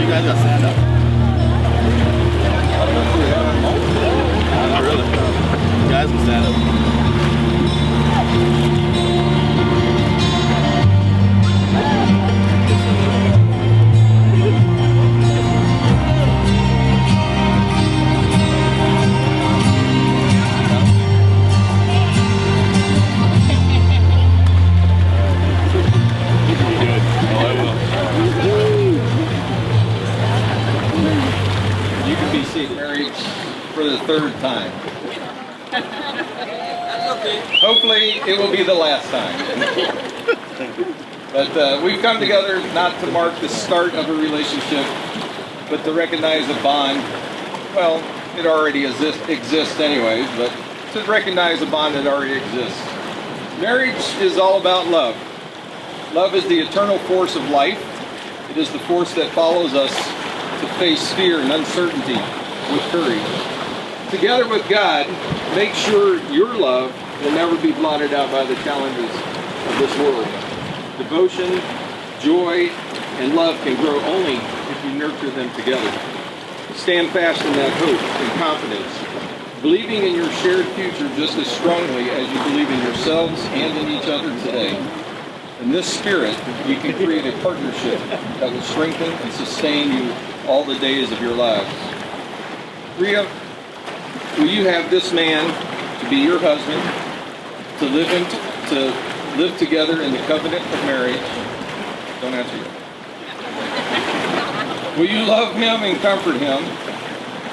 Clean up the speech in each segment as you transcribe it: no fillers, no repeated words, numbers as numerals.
you guys got stand up. Not really. You guys can stand up. You can be married for the third time. Hopefully it will be the last time. But we've come together not to mark the start of a relationship, but to recognize a bond. Well, it already exists anyways, but to recognize a bond that already exists. Marriage is all about love. Love is the eternal force of life. It is the force that follows us to face fear and uncertainty with courage. Together with God, make sure your love will never be blotted out by the challenges of this world. Devotion, joy, and love can grow only if you nurture them together. Stand fast in that hope and confidence, believing in your shared future just as strongly as you believe in yourselves and in each other today. In this spirit, you can create a partnership that will strengthen and sustain you all the days of your lives. Ria, will you have this man to be your husband, to live together in the covenant of marriage? Don't answer yet. Will you love him and comfort him,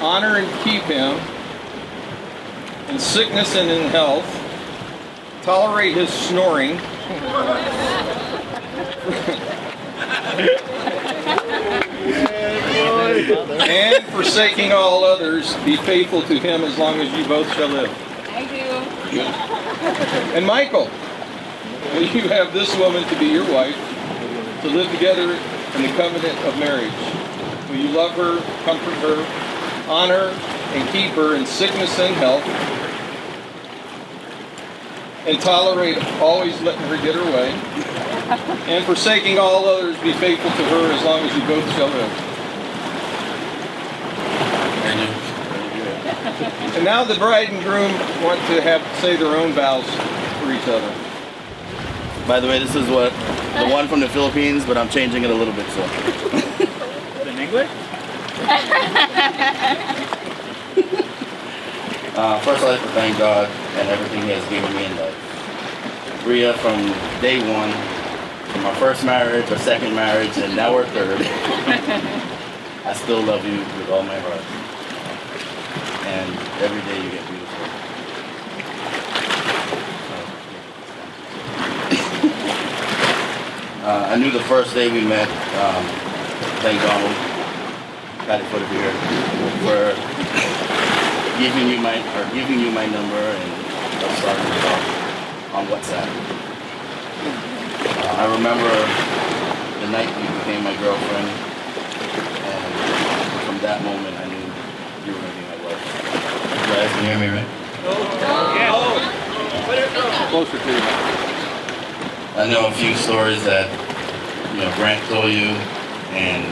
honor and keep him in sickness and in health, tolerate his snoring, and forsaking all others, be faithful to him as long as you both shall live? I do. Good. And Michael, will you have this woman to be your wife, to live together in the covenant of marriage? Will you love her, comfort her, honor and keep her in sickness and health, and tolerate always letting her get her way, and forsaking all others, be faithful to her as long as you both shall live? And now the bride and groom want to say their own vows for each other. By the way, this is the one from the Philippines, but I'm changing it a little bit, so. In English? First, I'd like to thank God and everything He has given me in life. Ria, from day one, from our first marriage, our second marriage, and now our third, I still love you with all my heart. And every day you get beautiful. I knew the first day we met, thank Donald, got it put here, for giving you my number and us starting to talk on WhatsApp. I remember the night you became my girlfriend, and from that moment I knew you were going to be my wife. You guys can hear me, right? Closer to you. I know a few stories that, Grant told you, and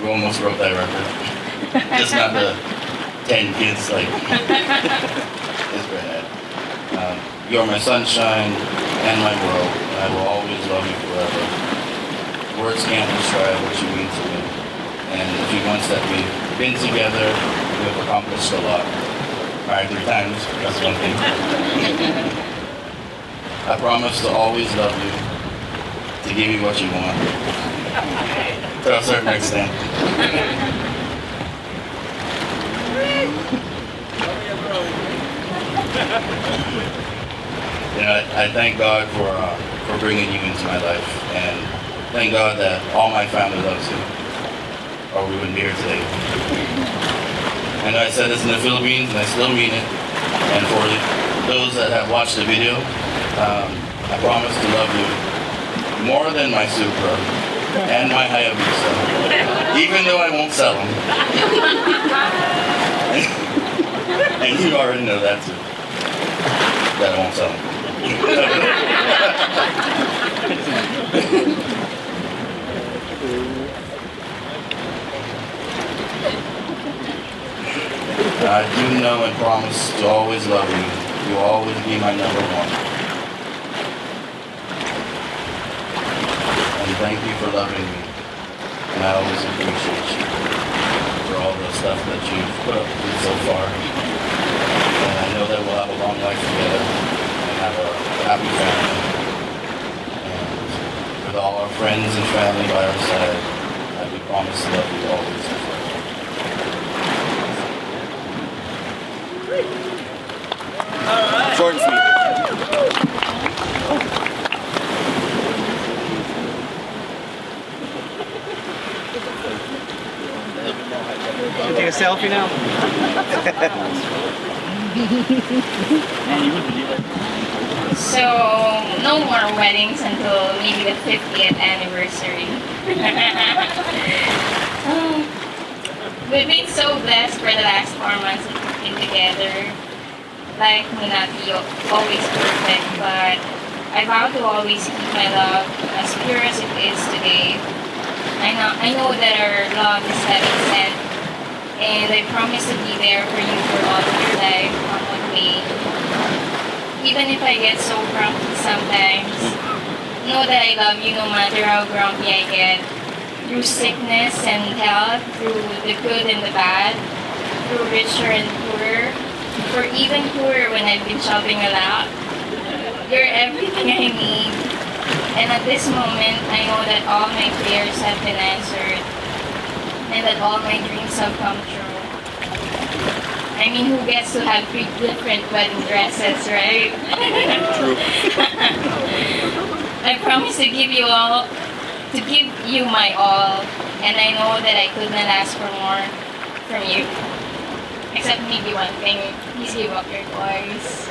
we almost broke that record. Just not the 10 kids like his Grant had. You're my sunshine and my world, and I will always love you forever. Words can't describe what you mean to me. And the few months that we've been together, we have accomplished a lot. Married 3 times, that's one thing. I promise to always love you, to give you what you want, to a certain extent. I thank God for bringing you into my life, and thank God that all my family loves you, or we wouldn't be here today. I know I said this in the Philippines, and I still mean it. And for those that have watched the video, I promise to love you more than my Supra and my Hayabusa, even though I won't sell them. And you already know that too, that I won't sell them. I do know and promise to always love you. You will always be my number one. And thank you for loving me. And I always appreciate you for all the stuff that you've put up with so far. And I know that we'll have a long life together and have a happy family. And with all our friends and family by our side, I do promise to love you always. Short and sweet. You take a selfie now? So, no more weddings until maybe the 50th anniversary. We've been so blessed for the last 4 months that we've been together. Life may not be always perfect, but I vow to always keep my love as pure as it is today. I know that our love is heaven sent, and I promise to be there for you for all of your life on one way. Even if I get so grumpy sometimes, know that I love you no matter how grumpy I get. Through sickness and health, through the good and the bad, through richer and poorer, or even poorer when I've been shopping a lot. You're everything I need. And at this moment, I know that all my prayers have been answered and that all my dreams have come true. I mean, who gets to have 3 different wedding dresses, right? True. I promise to give you my all, and I know that I could not ask for more from you. Except maybe one thing, please give up your toys.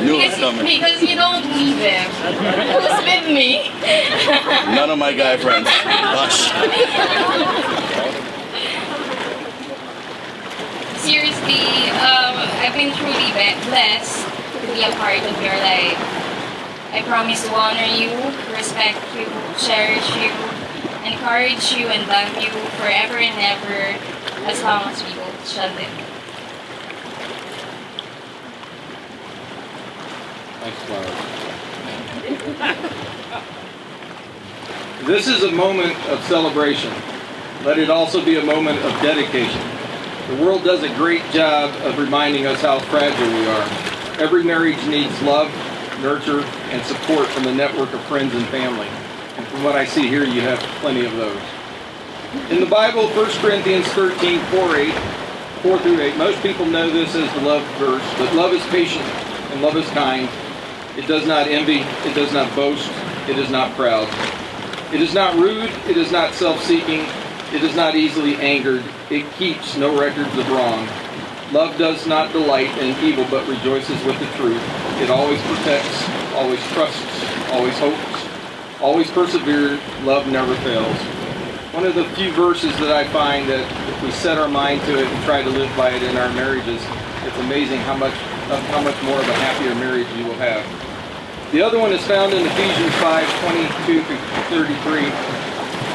Knew it was coming. Because you don't need them. Who's with me? None of my guy friends. Hush. Seriously, I've been truly blessed to be a part of your life. I promise to honor you, respect you, cherish you, encourage you, and love you forever and ever, as long as we both shall live. Nice flower. This is a moment of celebration. Let it also be a moment of dedication. The world does a great job of reminding us how fragile we are. Every marriage needs love, nurture, and support from the network of friends and family. And from what I see here, you have plenty of those. In the Bible, 1 Corinthians 13, 4 through 8, most people know this as the love verse, but love is patient and love is kind. It does not envy, it does not boast, it is not proud. It is not rude, it is not self-seeking, it is not easily angered, it keeps no records of wrong. Love does not delight in evil, but rejoices with the truth. It always protects, always trusts, always hopes, always perseveres. Love never fails. One of the few verses that I find that if we set our mind to it and try to live by it in our marriages, it's amazing how much more of a happier marriage you will have. The other one is found in Ephesians 5:22 through 33.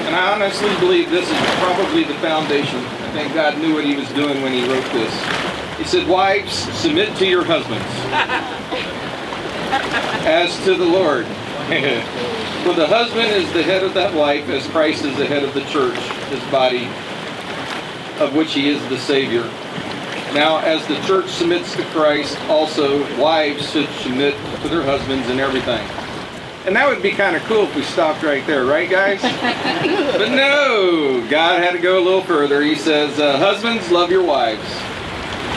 And I honestly believe this is probably the foundation. I think God knew what he was doing when he wrote this. He said, "Wives, submit to your husbands, as to the Lord. For the husband is the head of that wife, as Christ is the head of the church, his body, of which he is the Savior. Now, as the church submits to Christ, also wives should submit to their husbands in everything." And that would be kind of cool if we stopped right there, right, guys? But no, God had to go a little further. He says, husbands, love your wives,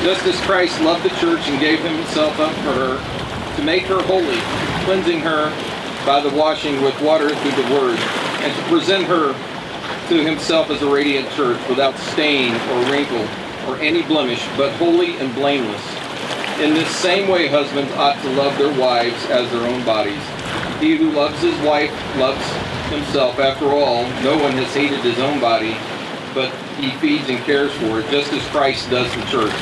just as Christ loved the church and gave himself up for her, to make her holy, cleansing her by the washing with water through the word, and to present her to himself as a radiant church, without stain or wrinkle or any blemish, but holy and blameless. In this same way, husbands ought to love their wives as their own bodies. He who loves his wife loves himself. After all, no one has hated his own body, but he feeds and cares for it, just as Christ does the church.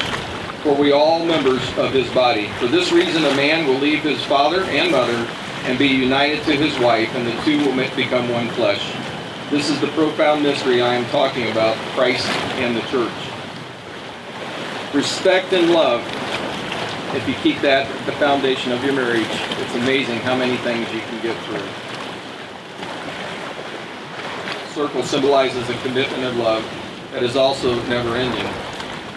For we are all members of his body. For this reason, a man will leave his father and mother and be united to his wife, and the two will become one flesh. This is the profound mystery I am talking about, Christ and the church. Respect and love, if you keep that at the foundation of your marriage, it's amazing how many things you can get through. Circle symbolizes a commitment of love that is also never ending.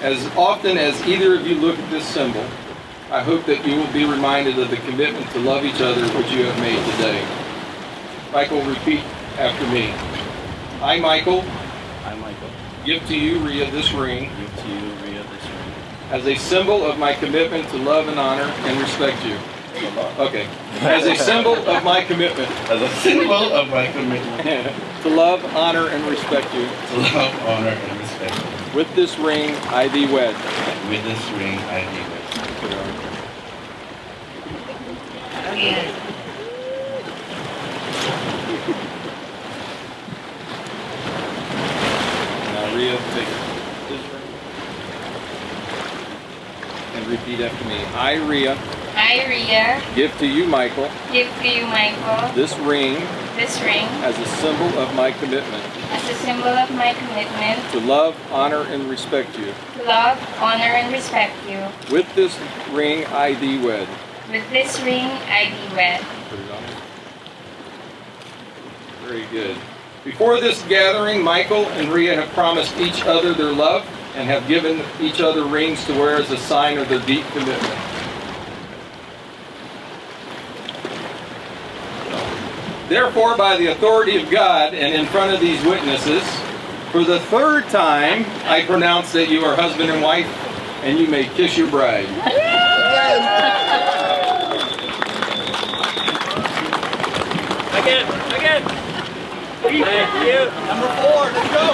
As often as either of you look at this symbol, I hope that you will be reminded of the commitment to love each other which you have made today. Michael, repeat after me. I, Michael, I, Michael, give to you, Ria, this ring give to you, Ria, this ring. as a symbol of my commitment to love and honor and respect you. Okay. As a symbol of my commitment As a symbol of my commitment to love, honor, and respect you. to love, honor, and respect. With this ring, I thee wed. With this ring, I do it. Yeah. Now, Ria, take this ring and repeat after me. I, Ria, I, Ria, give to you, Michael, give to you, Michael, this ring this ring as a symbol of my commitment as a symbol of my commitment to love, honor, and respect you. to love, honor, and respect you. With this ring, I thee wed. With this ring, I thee wed. Put it on. Very good. Before this gathering, Michael and Ria have promised each other their love and have given each other rings to wear as a sign of their deep commitment. Therefore, by the authority of God and in front of these witnesses, for the third time, I pronounce that you are husband and wife, and you may kiss your bride. Again. Thank you. Number 4, let's go.